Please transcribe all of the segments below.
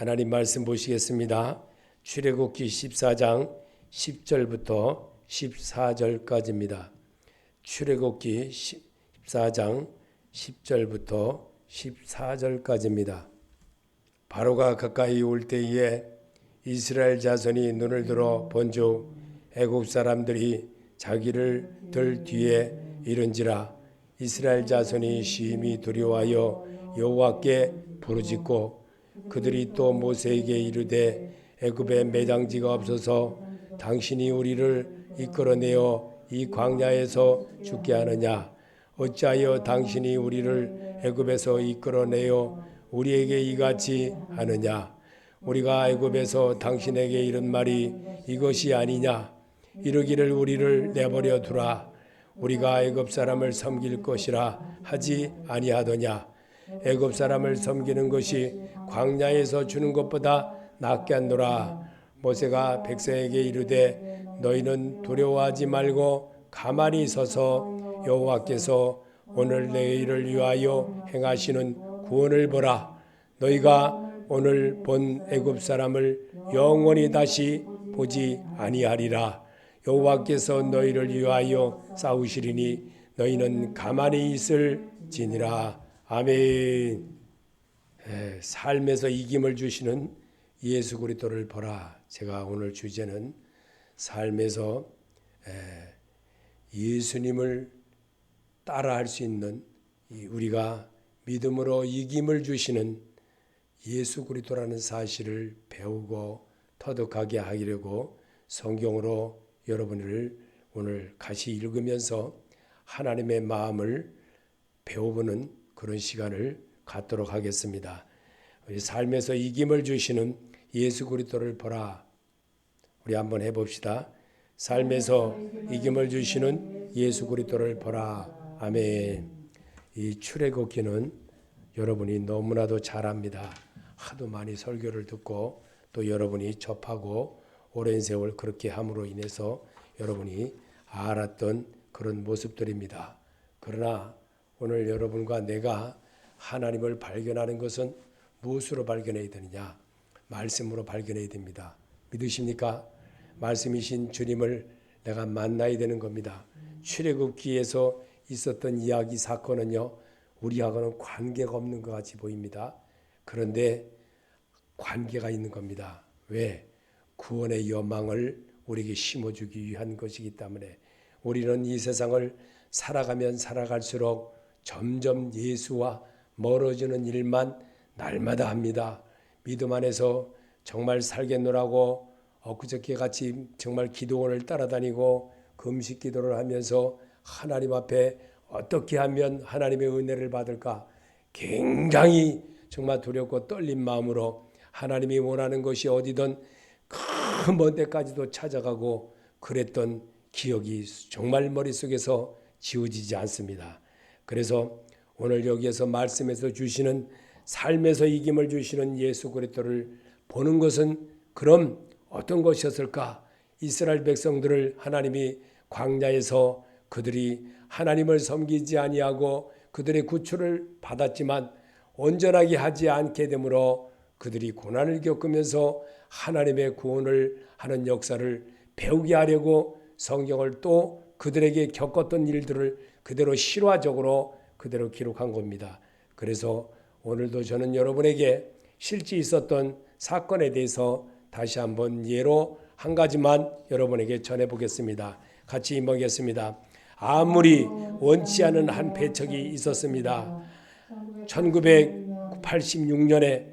하나님 말씀 보시겠습니다. 출애굽기 14장 10절부터 14절까지입니다. 출애굽기 14장 10절부터 14절까지입니다. 바로가 가까이 올 때에 이스라엘 자손이 눈을 들어 본즉 애굽 사람들이 자기를 들 뒤에 이른지라. 이스라엘 자손이 심히 두려워하여 여호와께 부르짖고 그들이 또 모세에게 이르되 애굽에 매장지가 없어서 당신이 우리를 이끌어내어 이 광야에서 죽게 하느냐. 어찌하여 당신이 우리를 애굽에서 이끌어내어 우리에게 이같이 하느냐. 우리가 애굽에서 당신에게 이른 말이 이것이 아니냐. 이르기를 우리를 내버려 두라. 우리가 애굽 사람을 섬길 것이라 하지 아니하더냐. 애굽 사람을 섬기는 것이 광야에서 주는 것보다 낫게 하노라. 모세가 백성에게 이르되 너희는 두려워하지 말고 가만히 서서 여호와께서 오늘 내일을 위하여 행하시는 구원을 보라. 너희가 오늘 본 애굽 사람을 영원히 다시 보지 아니하리라. 여호와께서 너희를 위하여 싸우시리니 너희는 가만히 있을지니라. 아멘. 삶에서 이김을 주시는 예수 그리스도를 보라. 제가 오늘 주제는 삶에서 예수님을 따라할 수 있는 우리가 믿음으로 이김을 주시는 예수 그리스도라는 사실을 배우고 터득하게 하려고 성경으로 여러분을 오늘 같이 읽으면서 하나님의 마음을 배워보는 그런 시간을 갖도록 하겠습니다. 우리 삶에서 이김을 주시는 예수 그리스도를 보라. 우리 한번 해봅시다. 삶에서 이김을 주시는 예수 그리스도를 보라. 아멘. 이 출애굽기는 여러분이 너무나도 잘 압니다. 하도 많이 설교를 듣고 또 여러분이 접하고 오랜 세월 그렇게 함으로 인해서 여러분이 알았던 그런 모습들입니다. 그러나 오늘 여러분과 내가 하나님을 발견하는 것은 무엇으로 발견해야 되느냐? 말씀으로 발견해야 됩니다. 믿으십니까? 말씀이신 주님을 내가 만나야 되는 겁니다. 출애굽기에서 있었던 이야기 사건은요, 우리하고는 관계가 없는 것 같이 보입니다. 그런데 관계가 있는 겁니다. 왜? 구원의 여망을 우리에게 심어주기 위한 것이기 때문에 우리는 이 세상을 살아가면 살아갈수록 점점 예수와 멀어지는 일만 날마다 합니다. 믿음 안에서 정말 살겠노라고 엊그저께 같이 정말 기도원을 따라다니고 금식 기도를 하면서 하나님 앞에 어떻게 하면 하나님의 은혜를 받을까 굉장히 정말 두렵고 떨린 마음으로 하나님이 원하는 것이 어디든 그 먼 데까지도 찾아가고 그랬던 기억이 정말 머릿속에서 지워지지 않습니다. 그래서 오늘 여기에서 말씀에서 주시는 삶에서 이김을 주시는 예수 그리스도를 보는 것은 그럼 어떤 것이었을까? 이스라엘 백성들을 하나님이 광야에서 그들이 하나님을 섬기지 아니하고 그들의 구출을 받았지만 온전하게 하지 않게 되므로 그들이 고난을 겪으면서 하나님의 구원을 하는 역사를 배우게 하려고 성경을 또 그들에게 겪었던 일들을 그대로 실화적으로 그대로 기록한 겁니다. 그래서 오늘도 저는 여러분에게 실제 있었던 사건에 대해서 다시 한번 예로 한 가지만 여러분에게 전해보겠습니다. 같이 임하겠습니다. 아무리 원치 않은 한 배척이 있었습니다. 1986년에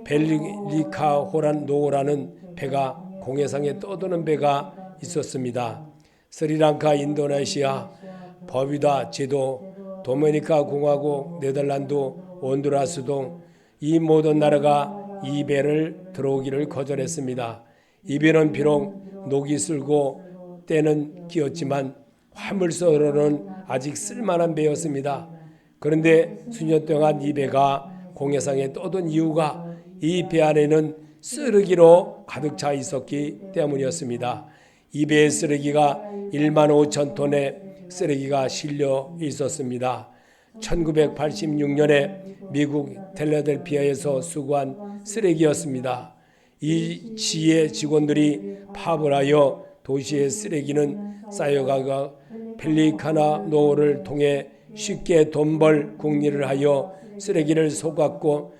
벨리카 호란 노라는 배가 공해상에 떠도는 배가 있었습니다. 스리랑카, 인도네시아, 버뮤다 제도, 도미니카 공화국, 네덜란드, 온두라스 등 이 모든 나라가 이 배를 들어오기를 거절했습니다. 이 배는 비록 녹이 슬고 때는 끼었지만 화물선으로는 아직 쓸만한 배였습니다. 그런데 수년 동안 이 배가 공해상에 떠돈 이유가 이 배 안에는 쓰레기로 가득 차 있었기 때문이었습니다. 이 배의 쓰레기가 1만 5천 톤의 쓰레기가 실려 있었습니다. 1986년에 미국 델라델피아에서 수거한 쓰레기였습니다. 이 지의 직원들이 파업을 하여 도시의 쓰레기는 쌓여가가 펠리카나 노를 통해 쉽게 돈 벌 궁리를 하여 쓰레기를 쏟았고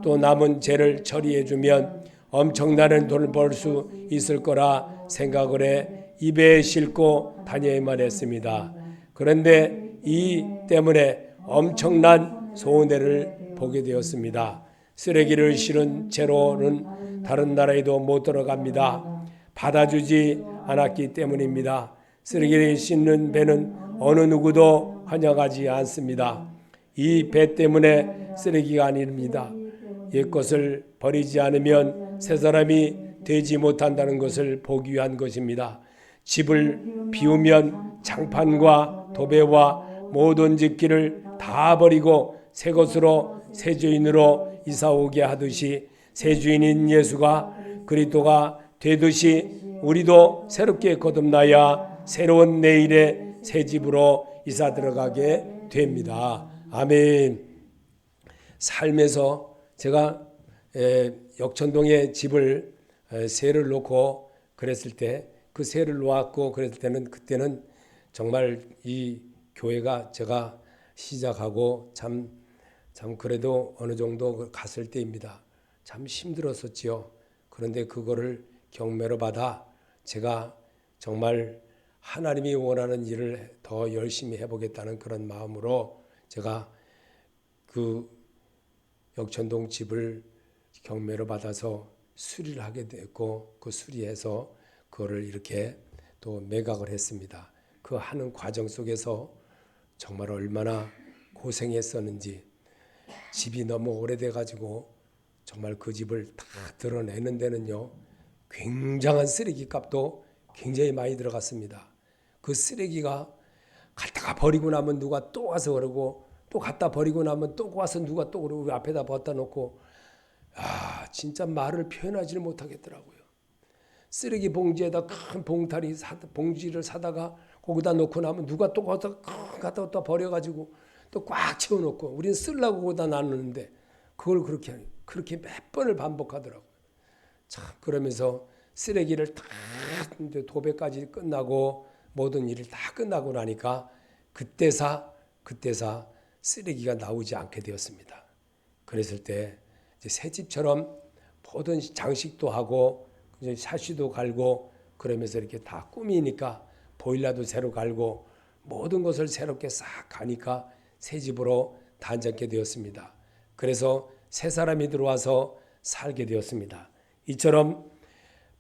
또 남은 죄를 처리해주면 엄청나는 돈을 벌 수 있을 거라 생각을 해 입에 싣고 다녀야만 했습니다. 그런데 이 때문에 엄청난 손해를 보게 되었습니다. 쓰레기를 실은 채로는 다른 나라에도 못 들어갑니다. 받아주지 않았기 때문입니다. 쓰레기를 싣는 배는 어느 누구도 환영하지 않습니다. 이 배 때문에 쓰레기가 아닙니다. 옛것을 버리지 않으면 새 사람이 되지 못한다는 것을 보기 위한 것입니다. 집을 비우면 장판과 도배와 모든 집기를 다 버리고 새 것으로 새 주인으로 이사 오게 하듯이 새 주인인 예수가 그리스도가 되듯이 우리도 새롭게 거듭나야 새로운 내일의 새 집으로 이사 들어가게 됩니다. 아멘. 삶에서 제가 역천동에 집을 세를 놓고 그랬을 때 그 세를 놓았고 그랬을 때는 그때는 정말 이 교회가 제가 시작하고 참 그래도 어느 정도 갔을 때입니다. 참 힘들었었지요. 그런데 그거를 경매로 받아 제가 정말 하나님이 원하는 일을 더 열심히 해보겠다는 그런 마음으로 제가 그 역천동 집을 경매로 받아서 수리를 하게 됐고 그 수리해서 그거를 이렇게 또 매각을 했습니다. 그 하는 과정 속에서 정말 얼마나 고생했었는지 집이 너무 오래돼 가지고 정말 그 집을 다 드러내는 데는요 굉장한 쓰레기 값도 굉장히 많이 들어갔습니다. 그 쓰레기가 갖다가 버리고 나면 누가 또 와서 그러고 또 갖다 버리고 나면 또 와서 누가 또 그러고 앞에다 벗다 놓고 진짜 말을 표현하지를 못하겠더라고요. 쓰레기 봉지에다 큰 봉지를 사다가 거기다 놓고 나면 누가 또 갖다 버려가지고 또 꽉 채워놓고 우리는 쓰려고 거기다 놨는데 그걸 그렇게 몇 번을 반복하더라고요. 참 그러면서 쓰레기를 다 도배까지 끝나고 모든 일을 다 끝나고 나니까 그때사 쓰레기가 나오지 않게 되었습니다. 그랬을 때 이제 새 집처럼 모든 장식도 하고 샤시도 갈고 그러면서 이렇게 다 꾸미니까 보일러도 새로 갈고 모든 것을 새롭게 싹 가니까 새 집으로 단장케 되었습니다. 그래서 새 사람이 들어와서 살게 되었습니다. 이처럼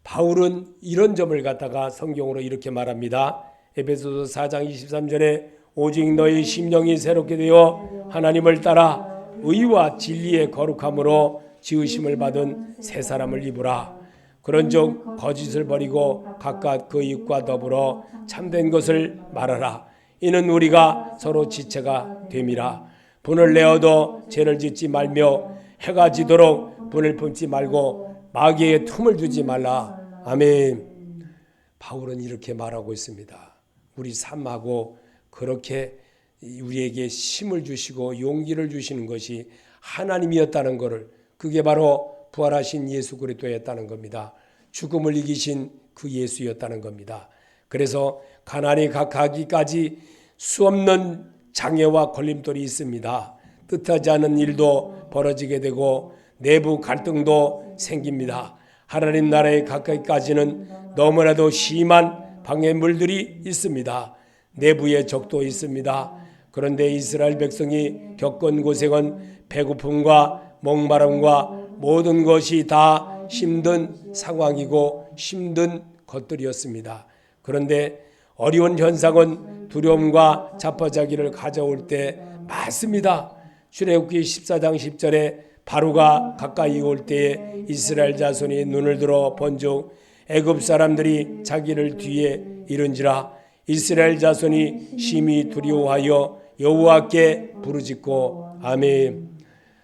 바울은 이런 점을 갖다가 성경으로 이렇게 말합니다. 에베소서 4장 23절에 오직 너희 심령이 새롭게 되어 하나님을 따라 의와 진리의 거룩함으로 지으심을 받은 새 사람을 입으라. 그런즉 거짓을 버리고 각각 그 입과 더불어 참된 것을 말하라. 이는 우리가 서로 지체가 됨이라. 분을 내어도 죄를 짓지 말며 해가 지도록 분을 품지 말고 마귀의 틈을 두지 말라. 아멘. 바울은 이렇게 말하고 있습니다. 우리 삶하고 그렇게 우리에게 힘을 주시고 용기를 주시는 것이 하나님이었다는 것을, 그게 바로 부활하신 예수 그리스도였다는 겁니다. 죽음을 이기신 그 예수였다는 겁니다. 그래서 가난이 가기까지 수없는 장애와 걸림돌이 있습니다. 뜻하지 않은 일도 벌어지게 되고 내부 갈등도 생깁니다. 하나님 나라에 가까이까지는 너무나도 심한 방해물들이 있습니다. 내부의 적도 있습니다. 그런데 이스라엘 백성이 겪은 고생은 배고픔과 목마름과 모든 것이 다 힘든 상황이고 힘든 것들이었습니다. 그런데 어려운 현상은 두려움과 자포자기를 가져올 때 많습니다. 출애굽기 14장 10절에 바로가 가까이 올 때에 이스라엘 자손이 눈을 들어 본즉 애굽 사람들이 자기를 뒤에 이른지라. 이스라엘 자손이 심히 두려워하여 여호와께 부르짖고. 아멘.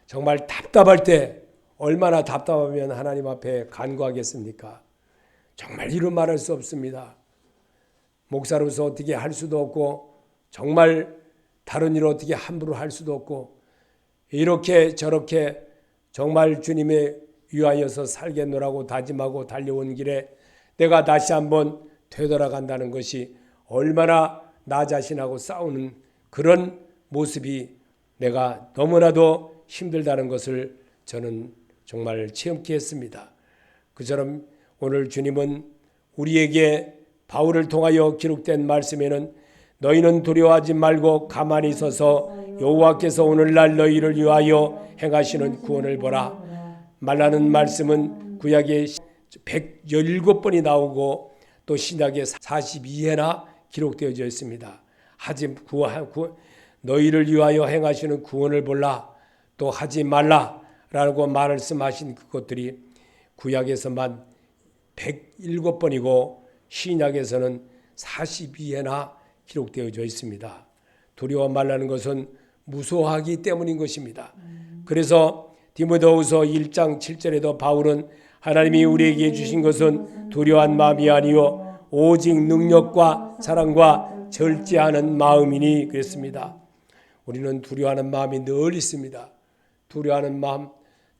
정말 답답할 때 얼마나 답답하면 하나님 앞에 간구하겠습니까? 정말 이루 말할 수 없습니다. 목사로서 어떻게 할 수도 없고 정말 다른 일을 어떻게 함부로 할 수도 없고 이렇게 저렇게 정말 주님의 위하여서 살겠노라고 다짐하고 달려온 길에 내가 다시 한번 되돌아간다는 것이 얼마나 나 자신하고 싸우는 그런 모습이 내가 너무나도 힘들다는 것을 저는 정말 체험케 했습니다. 그처럼 오늘 주님은 우리에게 바울을 통하여 기록된 말씀에는 너희는 두려워하지 말고 가만히 서서 여호와께서 오늘날 너희를 위하여 행하시는 구원을 보라. 말라는 말씀은 구약에 117번이 나오고 또 신약에 42회나 기록되어져 있습니다. 하지 너희를 위하여 행하시는 구원을 보라. 또 하지 말라라고 말씀하신 그것들이 구약에서만 107번이고 신약에서는 42회나 기록되어져 있습니다. 두려워 말라는 것은 무서워하기 때문인 것입니다. 그래서 디모데후서 1장 7절에도 바울은 하나님이 우리에게 주신 것은 두려워한 마음이 아니요 오직 능력과 사랑과 절제하는 마음이니 그랬습니다. 우리는 두려워하는 마음이 늘 있습니다. 두려워하는 마음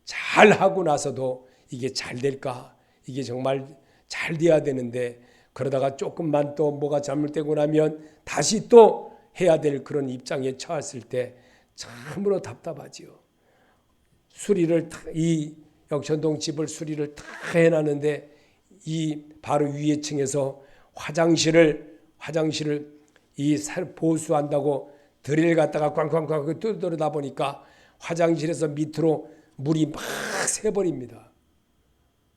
잘 하고 나서도 이게 잘 될까? 이게 정말 잘 돼야 되는데 그러다가 조금만 또 뭐가 잘못되고 나면 다시 또 해야 될 그런 입장에 처했을 때 참으로 답답하지요. 수리를 이 역천동 집을 수리를 다 해놨는데 이 바로 위에 층에서 화장실을 이 보수한다고 드릴 갖다가 꽝꽝꽝 뚫어다 보니까 화장실에서 밑으로 물이 막 새버립니다.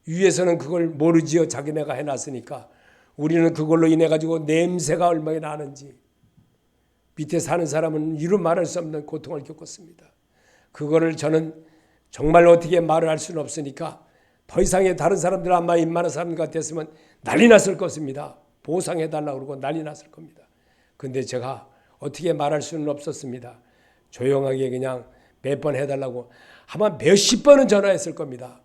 위에서는 그걸 모르지요. 자기네가 해놨으니까. 우리는 그걸로 인해 가지고 냄새가 얼마나 나는지 밑에 사는 사람은 이루 말할 수 없는 고통을 겪었습니다. 그거를 저는 정말 어떻게 말을 할 수는 없으니까 더 이상의 다른 사람들 아마 입만한 사람 같았으면 난리 났을 것입니다. 보상해달라고 그러고 난리 났을 겁니다. 그런데 제가 어떻게 말할 수는 없었습니다. 조용하게 그냥 몇 번 해달라고 아마 몇십 번은 전화했을 겁니다.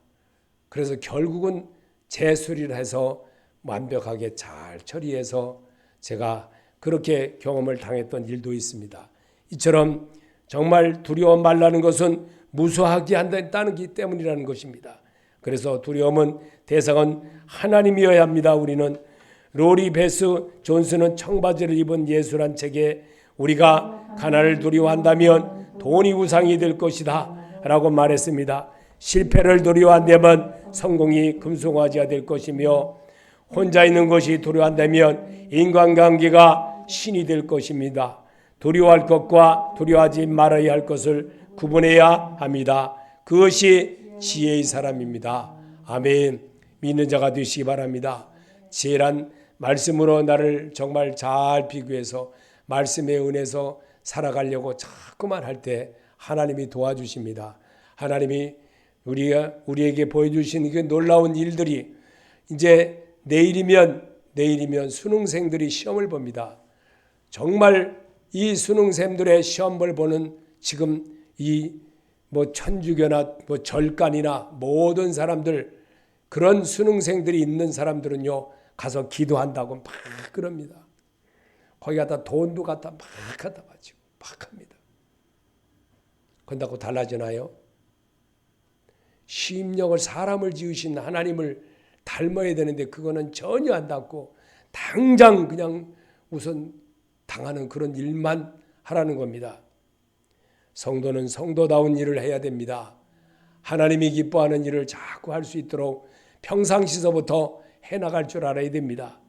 그래서 결국은 재수리를 해서 완벽하게 잘 처리해서 제가 그렇게 경험을 당했던 일도 있습니다. 이처럼 정말 두려워 말라는 것은 무수하게 한다는 기 때문이라는 것입니다. 그래서 두려움은 대상은 하나님이어야 합니다. 우리는 로리 베스 존스는 청바지를 입은 예수란 책에 우리가 가난을 두려워한다면 돈이 우상이 될 것이다 라고 말했습니다. 실패를 두려워한다면 성공이 금송아지가 될 것이며 혼자 있는 것이 두려워한다면 인간관계가 신이 될 것입니다. 두려워할 것과 두려워하지 말아야 할 것을 구분해야 합니다. 그것이 지혜의 사람입니다. 아멘. 믿는 자가 되시기 바랍니다. 지혜란 말씀으로 나를 정말 잘 비교해서 말씀의 은혜에서 살아가려고 자꾸만 할 때 하나님이 도와주십니다. 하나님이 우리에게 보여주신 그 놀라운 일들이 이제 내일이면 수능생들이 시험을 봅니다. 정말 이 수능생들의 시험을 보는 지금 이 천주교나 절간이나 모든 사람들 그런 수능생들이 있는 사람들은요 가서 기도한다고 막 그럽니다. 거기 갖다 돈도 갖다 막 갖다 바치고 막 합니다. 그런다고 달라지나요? 심령을 사람을 지으신 하나님을 닮아야 되는데 그거는 전혀 안 닮고 당장 그냥 우선 당하는 그런 일만 하라는 겁니다. 성도는 성도다운 일을 해야 됩니다. 하나님이 기뻐하는 일을 자꾸 할 수 있도록 평상시서부터 해나갈 줄 알아야 됩니다.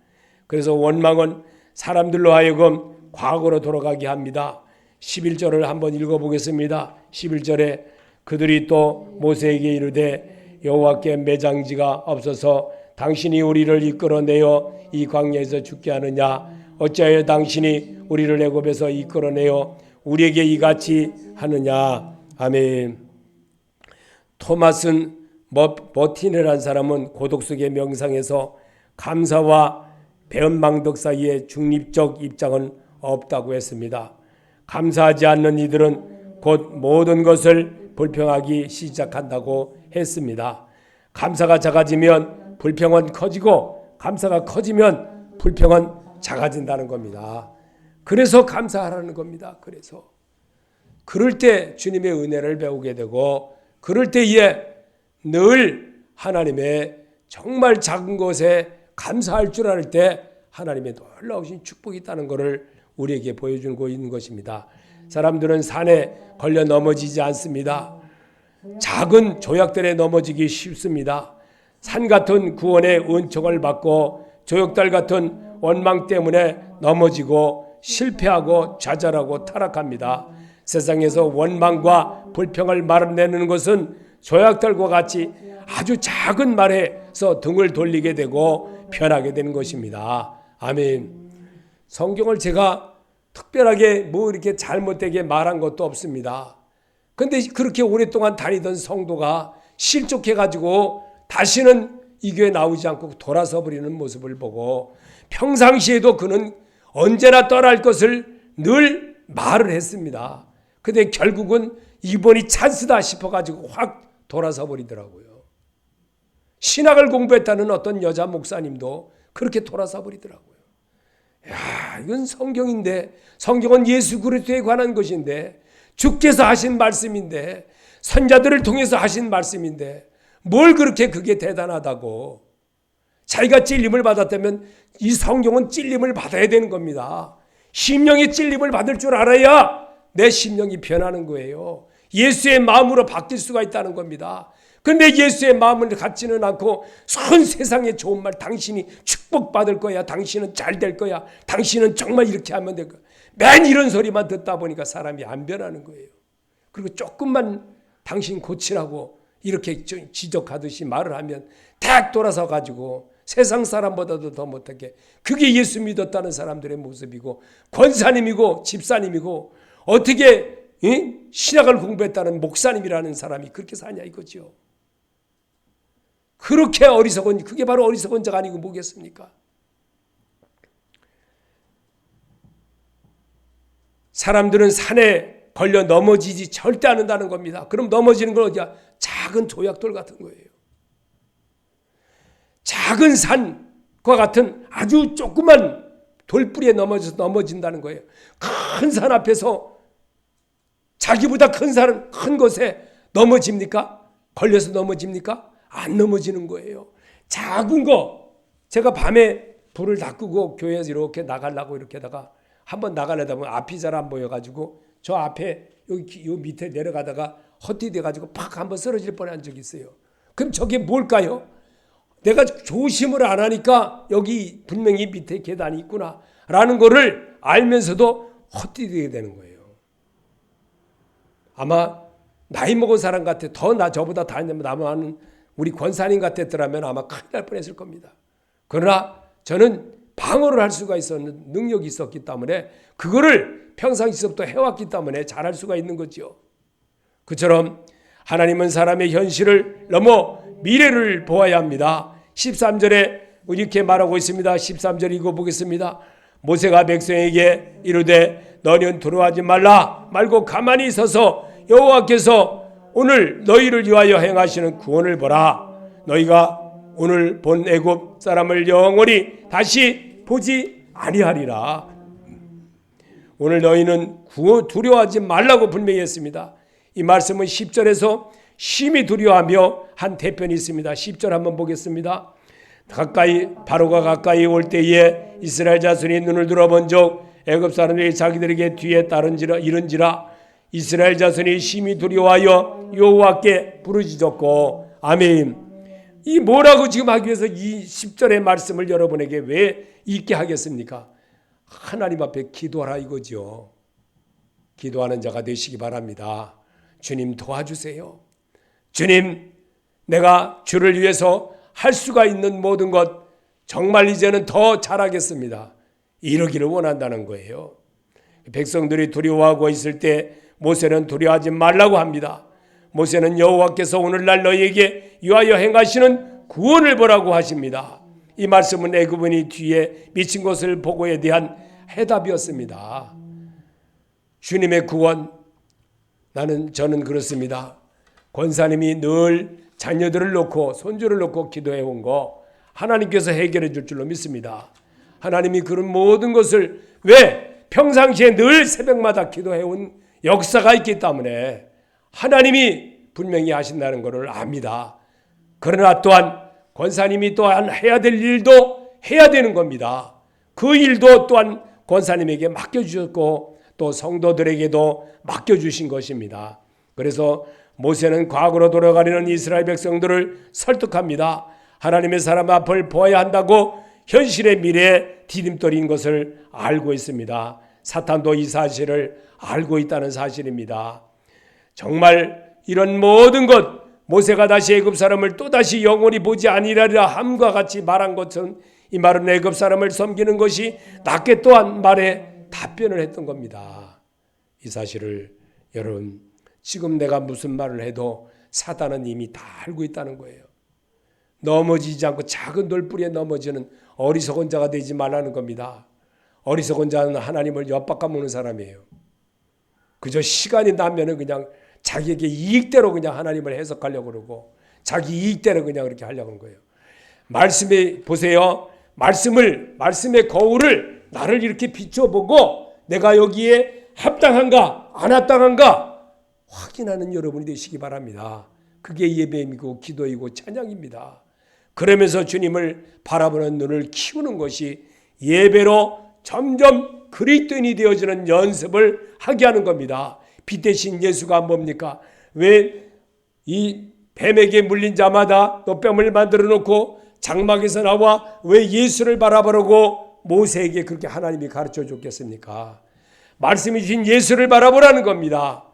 그래서 원망은 사람들로 하여금 과거로 돌아가게 합니다. 11절을 한번 읽어보겠습니다. 11절에 그들이 또 모세에게 이르되 여호와께 매장지가 없어서 당신이 우리를 이끌어내어 이 광야에서 죽게 하느냐 어찌하여 당신이 우리를 애굽에서 이끌어내어 우리에게 이같이 하느냐. 아멘. 토마스 머티네라는 사람은 고독 속의 명상에서 감사와 배은망덕 사이에 중립적 입장은 없다고 했습니다. 감사하지 않는 이들은 곧 모든 것을 불평하기 시작한다고 했습니다. 감사가 작아지면 불평은 커지고 감사가 커지면 불평은 작아진다는 겁니다. 그래서 감사하라는 겁니다. 그래서 그럴 때 주님의 은혜를 배우게 되고 그럴 때에 늘 하나님의 정말 작은 것에 감사할 줄 알 때 하나님의 놀라우신 축복이 있다는 것을 우리에게 보여주고 있는 것입니다. 사람들은 산에 걸려 넘어지지 않습니다. 작은 조약들에 넘어지기 쉽습니다. 산 같은 구원의 은총을 받고 조약들 같은 원망 때문에 넘어지고 실패하고 좌절하고 타락합니다. 세상에서 원망과 불평을 말아내는 것은 조약들과 같이 아주 작은 말에서 등을 돌리게 되고 변하게 되는 것입니다. 아멘. 성경을 제가 특별하게 이렇게 잘못되게 말한 것도 없습니다. 근데 그렇게 오랫동안 다니던 성도가 실족해가지고 다시는 이 교회 나오지 않고 돌아서 버리는 모습을 보고 평상시에도 그는 언제나 떠날 것을 늘 말을 했습니다. 근데 결국은 이번이 찬스다 싶어가지고 확 돌아서 버리더라고요. 신학을 공부했다는 어떤 여자 목사님도 그렇게 돌아서 버리더라고요. 야, 이건 성경인데, 성경은 예수 그리스도에 관한 것인데, 주께서 하신 말씀인데, 선자들을 통해서 하신 말씀인데 뭘 그렇게 그게 대단하다고. 자기가 찔림을 받았다면 이 성경은 찔림을 받아야 되는 겁니다. 심령의 찔림을 받을 줄 알아야 내 심령이 변하는 거예요. 예수의 마음으로 바뀔 수가 있다는 겁니다. 그런데 예수의 마음을 갖지는 않고 선 세상의 좋은 말, 당신이 축복받을 거야, 당신은 잘 될 거야, 당신은 정말 이렇게 하면 될 거야, 맨 이런 소리만 듣다 보니까 사람이 안 변하는 거예요. 그리고 조금만 당신 고치라고 이렇게 지적하듯이 말을 하면 딱 돌아서 가지고 세상 사람보다도 더 못하게, 그게 예수 믿었다는 사람들의 모습이고 권사님이고 집사님이고 어떻게 신학을 공부했다는 목사님이라는 사람이 그렇게 사냐 이거죠. 그렇게 어리석은, 그게 바로 어리석은 자가 아니고 뭐겠습니까? 사람들은 산에 걸려 넘어지지 절대 않는다는 겁니다. 그럼 넘어지는 건 어디야? 작은 조약돌 같은 거예요. 작은 산과 같은 아주 조그만 돌뿌리에 넘어진다는 거예요. 큰 산 앞에서 자기보다 큰 것에 넘어집니까? 걸려서 넘어집니까? 안 넘어지는 거예요. 작은 거, 제가 밤에 불을 다 끄고 교회에서 이렇게 나가려고 이렇게다가 한번 나가려다 보면 앞이 잘 안 보여가지고 저 앞에 여기 요 밑에 내려가다가 헛디뎌가지고 팍 한번 쓰러질 뻔한 적이 있어요. 그럼 저게 뭘까요? 내가 조심을 안 하니까 여기 분명히 밑에 계단이 있구나 라는 거를 알면서도 헛디디게 되는 거예요. 아마 나이 먹은 사람 같아, 저보다 다 나는 우리 권사님 같았더라면 아마 큰일 날 뻔했을 겁니다. 그러나 저는 방어를 할 수가 있었는 능력이 있었기 때문에 그거를 평상시부터 해왔기 때문에 잘할 수가 있는 거죠. 그처럼 하나님은 사람의 현실을 넘어 미래를 보아야 합니다. 13절에 이렇게 말하고 있습니다. 13절 읽어보겠습니다. 모세가 백성에게 이르되 너희는 두려워하지 말고 가만히 서서 여호와께서 오늘 너희를 위하여 행하시는 구원을 보라. 너희가 오늘 본 애굽 사람을 영원히 다시 보지 아니하리라. 오늘 너희는 두려워하지 말라고 분명히 했습니다. 이 말씀은 10절에서 심히 두려워하며 한 대편이 있습니다. 10절 한번 보겠습니다. 바로가 가까이 올 때에 이스라엘 자손이 눈을 들어본 적 애굽 사람들이 자기들에게 뒤에 따른지라 이른지라 이스라엘 자손이 심히 두려워하여 여호와께 부르짖었고. 아멘. 이 뭐라고 지금 하기 위해서 이 10절의 말씀을 여러분에게 왜 읽게 하겠습니까? 하나님 앞에 기도하라 이거죠. 기도하는 자가 되시기 바랍니다. 주님 도와주세요. 주님, 내가 주를 위해서 할 수가 있는 모든 것 정말 이제는 더 잘하겠습니다. 이러기를 원한다는 거예요. 백성들이 두려워하고 있을 때 모세는 두려워하지 말라고 합니다. 모세는 여호와께서 오늘날 너희에게 위하여 행하시는 구원을 보라고 하십니다. 이 말씀은 애굽인이 뒤에 미친 것을 보고에 대한 해답이었습니다. 주님의 구원, 저는 그렇습니다. 권사님이 늘 자녀들을 놓고 손주를 놓고 기도해 온 거 하나님께서 해결해 줄 줄로 믿습니다. 하나님이 그런 모든 것을 왜 평상시에 늘 새벽마다 기도해 온 역사가 있기 때문에 하나님이 분명히 하신다는 것을 압니다. 그러나 또한 권사님이 또한 해야 될 일도 해야 되는 겁니다. 그 일도 또한 권사님에게 맡겨주셨고 또 성도들에게도 맡겨주신 것입니다. 그래서 모세는 과거로 돌아가려는 이스라엘 백성들을 설득합니다. 하나님의 사람 앞을 보아야 한다고 현실의 미래에 디딤돌인 것을 알고 있습니다. 사탄도 이 사실을 알고 있다는 사실입니다. 정말 이런 모든 것, 모세가 다시 애굽 사람을 또다시 영원히 보지 아니하리라 함과 같이 말한 것은 이 말은 애굽 사람을 섬기는 것이 낫게 또한 말에 답변을 했던 겁니다. 이 사실을 여러분, 지금 내가 무슨 말을 해도 사단은 이미 다 알고 있다는 거예요. 넘어지지 않고 작은 돌뿌리에 넘어지는 어리석은 자가 되지 말라는 겁니다. 어리석은 자는 하나님을 엿바꿔먹는 사람이에요. 그저 시간이 나면은 그냥 자기에게 이익대로 그냥 하나님을 해석하려고 그러고 자기 이익대로 그냥 그렇게 하려고 하는 거예요. 말씀에 보세요. 말씀의 거울을 나를 이렇게 비춰보고 내가 여기에 합당한가 안 합당한가 확인하는 여러분이 되시기 바랍니다. 그게 예배이고 기도이고 찬양입니다. 그러면서 주님을 바라보는 눈을 키우는 것이 예배로 점점 그리스도인이 되어지는 연습을 하게 하는 겁니다. 빛 대신 예수가 뭡니까? 왜 이 뱀에게 물린 자마다 또 뺨을 만들어 놓고 장막에서 나와 왜 예수를 바라보라고 모세에게 그렇게 하나님이 가르쳐 줬겠습니까? 말씀이 주신 예수를 바라보라는 겁니다.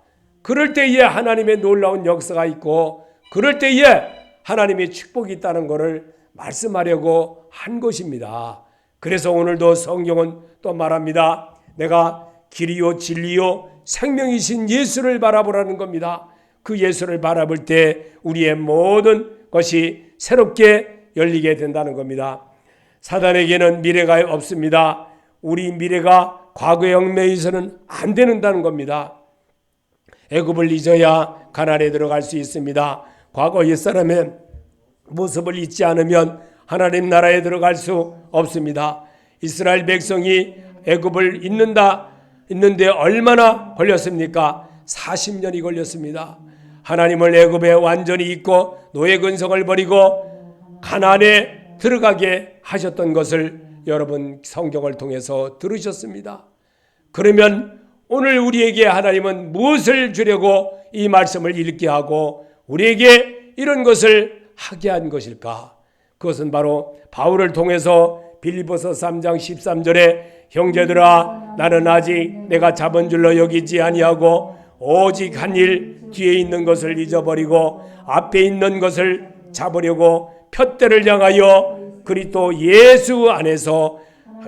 그럴 때에 하나님의 놀라운 역사가 있고 그럴 때에 하나님의 축복이 있다는 것을 말씀하려고 한 것입니다. 그래서 오늘도 성경은 또 말합니다. 내가 길이요 진리요 생명이신 예수를 바라보라는 겁니다. 그 예수를 바라볼 때 우리의 모든 것이 새롭게 열리게 된다는 겁니다. 사단에게는 미래가 없습니다. 우리 미래가 과거의 얽매여서는 안 된다는 겁니다. 애굽을 잊어야 가나안에 들어갈 수 있습니다. 과거 옛사람의 모습을 잊지 않으면 하나님 나라에 들어갈 수 없습니다. 이스라엘 백성이 애굽을 잊는데 얼마나 걸렸습니까? 40년이 걸렸습니다. 하나님을 애굽에 완전히 잊고 노예 근성을 버리고 가나안에 들어가게 하셨던 것을 여러분 성경을 통해서 들으셨습니다. 그러면 오늘 우리에게 하나님은 무엇을 주려고 이 말씀을 읽게 하고 우리에게 이런 것을 하게 한 것일까? 그것은 바로 바울을 통해서 빌립보서 3장 13절에 형제들아 나는 아직 내가 잡은 줄로 여기지 아니하고 오직 한 일 뒤에 있는 것을 잊어버리고 앞에 있는 것을 잡으려고 푯대를 향하여 그리스도 예수 안에서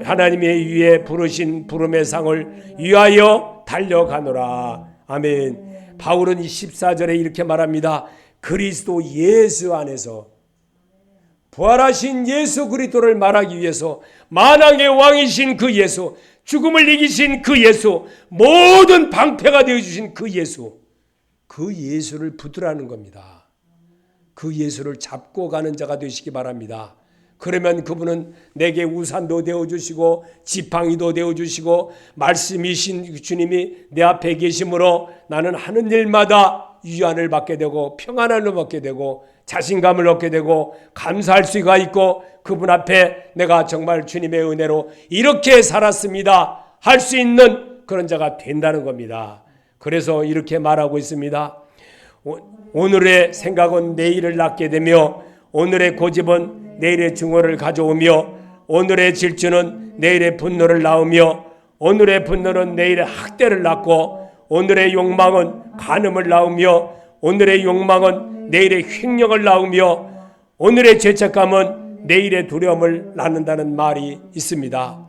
하나님의 위에 부르신 부름의 상을 위하여 달려가노라. 아멘. 바울은 14절에 이렇게 말합니다. 그리스도 예수 안에서 부활하신 예수 그리스도를 말하기 위해서 만왕의 왕이신 그 예수, 죽음을 이기신 그 예수, 모든 방패가 되어주신 그 예수, 그 예수를 붙들라는 겁니다. 그 예수를 잡고 가는 자가 되시기 바랍니다. 그러면 그분은 내게 우산도 되어주시고 지팡이도 되어주시고 말씀이신 주님이 내 앞에 계심으로 나는 하는 일마다 위안을 받게 되고 평안함을 얻게 되고 자신감을 얻게 되고 감사할 수가 있고 그분 앞에 내가 정말 주님의 은혜로 이렇게 살았습니다 할 수 있는 그런 자가 된다는 겁니다. 그래서 이렇게 말하고 있습니다. 오늘의 생각은 내일을 낳게 되며 오늘의 고집은 내일의 증오를 가져오며 오늘의 질주는 내일의 분노를 낳으며 오늘의 분노는 내일의 학대를 낳고 오늘의 욕망은 간음을 낳으며 오늘의 욕망은 내일의 횡령을 낳으며 오늘의 죄책감은 내일의 두려움을 낳는다는 말이 있습니다.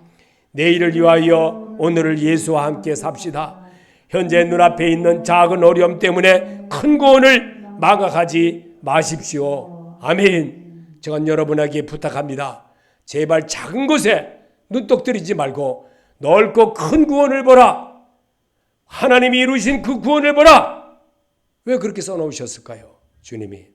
내일을 위하여 오늘을 예수와 함께 삽시다. 현재 눈앞에 있는 작은 어려움 때문에 큰 구원을 망각하지 마십시오. 아멘. 저는 여러분에게 부탁합니다. 제발 작은 것에 눈독 들이지 말고 넓고 큰 구원을 보라. 하나님이 이루신 그 구원을 보라. 왜 그렇게 써놓으셨을까요? 주님이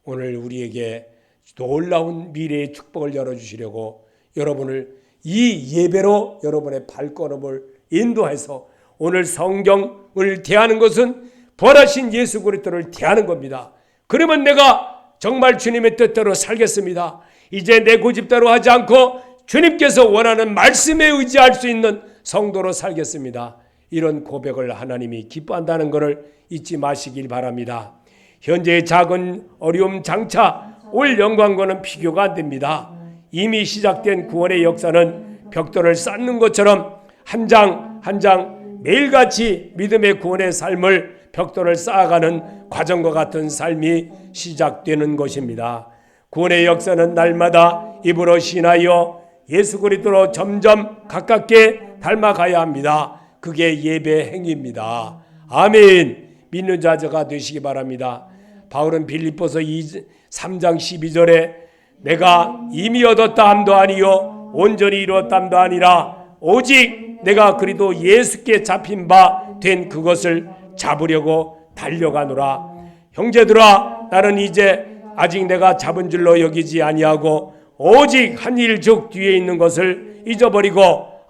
오늘 우리에게 놀라운 미래의 축복을 열어주시려고 여러분을 이 예배로 여러분의 발걸음을 인도해서 오늘 성경을 대하는 것은 부활하신 예수 그리스도를 대하는 겁니다. 그러면 내가 정말 주님의 뜻대로 살겠습니다. 이제 내 고집대로 하지 않고 주님께서 원하는 말씀에 의지할 수 있는 성도로 살겠습니다. 이런 고백을 하나님이 기뻐한다는 것을 잊지 마시길 바랍니다. 현재의 작은 어려움 장차 올 영광과는 비교가 안 됩니다. 이미 시작된 구원의 역사는 벽돌을 쌓는 것처럼 한 장 한 장 매일같이 믿음의 구원의 삶을 벽돌을 쌓아가는 과정과 같은 삶이 시작되는 것입니다. 구원의 역사는 날마다 입으로 신하여 예수 그리스도로 점점 가깝게 닮아가야 합니다. 그게 예배 행위입니다. 아멘. 믿는 자가 되시기 바랍니다. 바울은 빌립보서 3장 12절에 내가 이미 얻었다 함도 아니요 온전히 이루었다 함도 아니라 오직 내가 그리스도 예수께 잡힌 바 된 그것을 잡으려고 달려가노라. 형제들아, 나는 이제 아직 내가 잡은 줄로 여기지 아니하고 오직 한 일 즉 뒤에 있는 것을 잊어버리고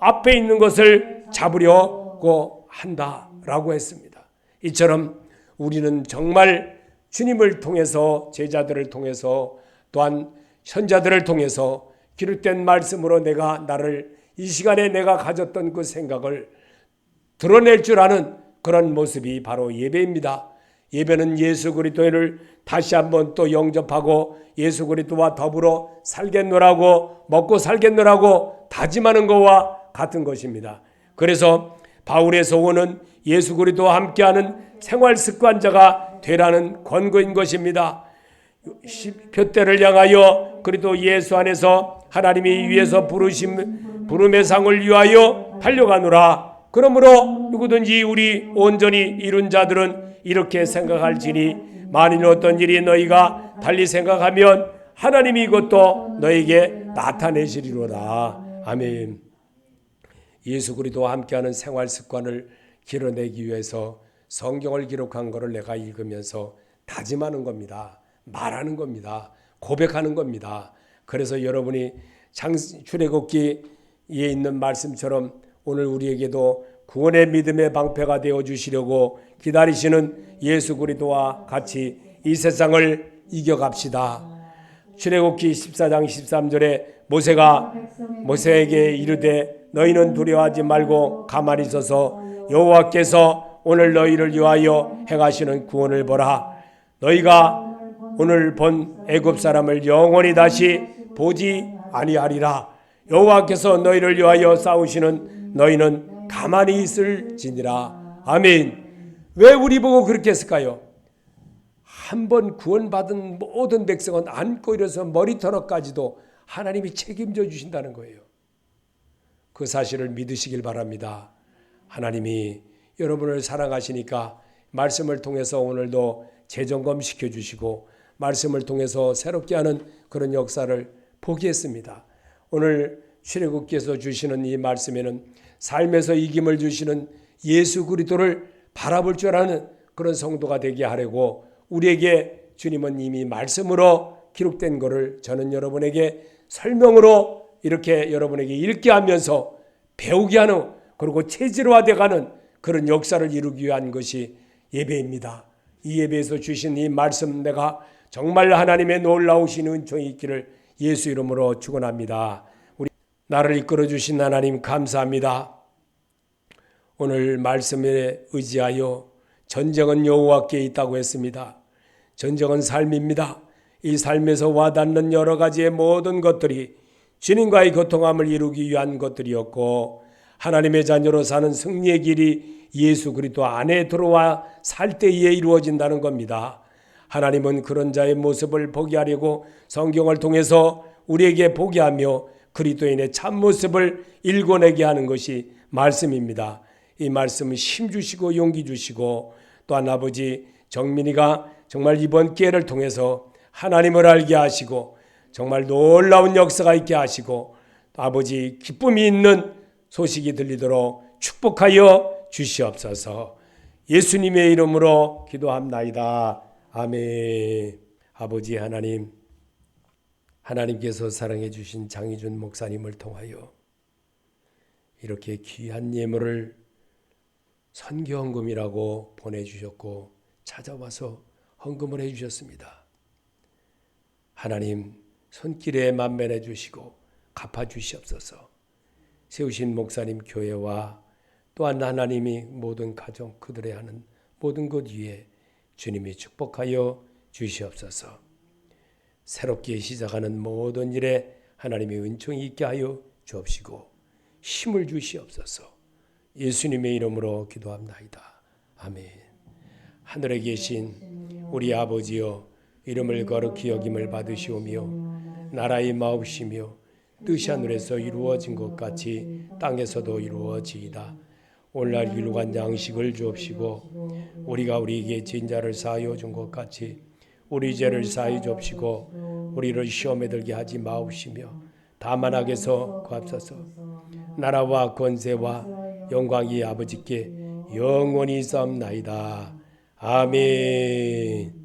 앞에 있는 것을 잡으려고 한다라고 했습니다. 이처럼 우리는 정말 주님을 통해서, 제자들을 통해서, 또한 선자들을 통해서 기록된 말씀으로 나를 이 시간에 내가 가졌던 그 생각을 드러낼 줄 아는 그런 모습이 바로 예배입니다. 예배는 예수 그리스도를 다시 한번 또 영접하고 예수 그리스도와 더불어 살겠노라고, 먹고 살겠노라고 다짐하는 것과 같은 것입니다. 그래서 바울의 소원은 예수 그리스도와 함께하는 생활 습관자가 되라는 권고인 것입니다. 표대를 향하여 그리스도 예수 안에서 하나님이 위에서 부름의 상을 위하여 달려가노라. 그러므로 누구든지 우리 온전히 이룬 자들은 이렇게 생각할지니 만일 어떤 일이 너희가 달리 생각하면 하나님이 이것도 너에게 나타내시리로다. 아멘. 예수 그리스도와 함께하는 생활 습관을 길어내기 위해서 성경을 기록한 것을 내가 읽으면서 다짐하는 겁니다. 말하는 겁니다. 고백하는 겁니다. 그래서 여러분이 출애굽기에 있는 말씀처럼 오늘 우리에게도 구원의 믿음의 방패가 되어 주시려고 기다리시는 예수 그리스도와 같이 이 세상을 이겨갑시다. 출애굽기 14장 13절에 모세가 모세에게 이르되 너희는 두려워하지 말고 가만히 있어서 여호와께서 오늘 너희를 위하여 행하시는 구원을 보라. 너희가 오늘 본 애굽 사람을 영원히 다시 보지 아니하리라. 여호와께서 너희를 위하여 싸우시는 너희는 가만히 있을지니라. 아멘. 왜 우리 보고 그렇게 했을까요? 한번 구원받은 모든 백성은 안고 일어서 머리털어까지도 하나님이 책임져 주신다는 거예요. 그 사실을 믿으시길 바랍니다. 하나님이 여러분을 사랑하시니까 말씀을 통해서 오늘도 재점검시켜 주시고 말씀을 통해서 새롭게 하는 그런 역사를 포기했습니다. 오늘 출애굽기에서 주시는 이 말씀에는 삶에서 이김을 주시는 예수 그리스도를 바라볼 줄 아는 그런 성도가 되게 하려고 우리에게 주님은 이미 말씀으로 기록된 것을 저는 여러분에게 설명으로 이렇게 여러분에게 읽게 하면서 배우게 하는, 그리고 체질화되어가는 그런 역사를 이루기 위한 것이 예배입니다. 이 예배에서 주신 이 말씀 내가 정말 하나님의 놀라우신 은총이 있기를 예수 이름으로 축원합니다. 우리 나를 이끌어 주신 하나님 감사합니다. 오늘 말씀에 의지하여 전쟁은 여호와께 있다고 했습니다. 전쟁은 삶입니다. 이 삶에서 와닿는 여러 가지의 모든 것들이 주님과의 교통함을 이루기 위한 것들이었고 하나님의 자녀로 사는 승리의 길이 예수 그리스도 안에 들어와 살 때에 이루어진다는 겁니다. 하나님은 그런 자의 모습을 보게 하려고 성경을 통해서 우리에게 보게 하며 그리스도인의 참모습을 일궈내게 하는 것이 말씀입니다. 이 말씀은 힘 주시고 용기 주시고 또한 아버지 정민이가 정말 이번 기회를 통해서 하나님을 알게 하시고 정말 놀라운 역사가 있게 하시고 아버지 기쁨이 있는 소식이 들리도록 축복하여 주시옵소서. 예수님의 이름으로 기도합나이다. 아멘. 아버지 하나님, 하나님께서 사랑해 주신 장희준 목사님을 통하여 이렇게 귀한 예물을 선교헌금이라고 보내주셨고 찾아와서 헌금을 해주셨습니다. 하나님 손길에 만면해 주시고 갚아 주시옵소서. 세우신 목사님 교회와 또한 하나님이 모든 가정 그들의 하는 모든 것 위에 주님이 축복하여 주시옵소서. 새롭게 시작하는 모든 일에 하나님의 은총이 있게 하여 주옵시고 힘을 주시옵소서. 예수님의 이름으로 기도합나이다. 아멘. 하늘에 계신 우리 아버지여, 이름을 거룩히 여김을 받으시오며 나라의 마옵시며 뜻이 하늘에서 이루어진 것 같이 땅에서도 이루어지이다. 오늘날 일용할 양식을 주옵시고 우리가 우리에게 진 자를 사하여 준 것 같이 우리 죄를 사하여 주옵시고 우리를 시험에 들게 하지 마옵시며 다만 악에서 구하옵소서. 나라와 권세와 영광이 아버지께 영원히 있사옵나이다. 아멘.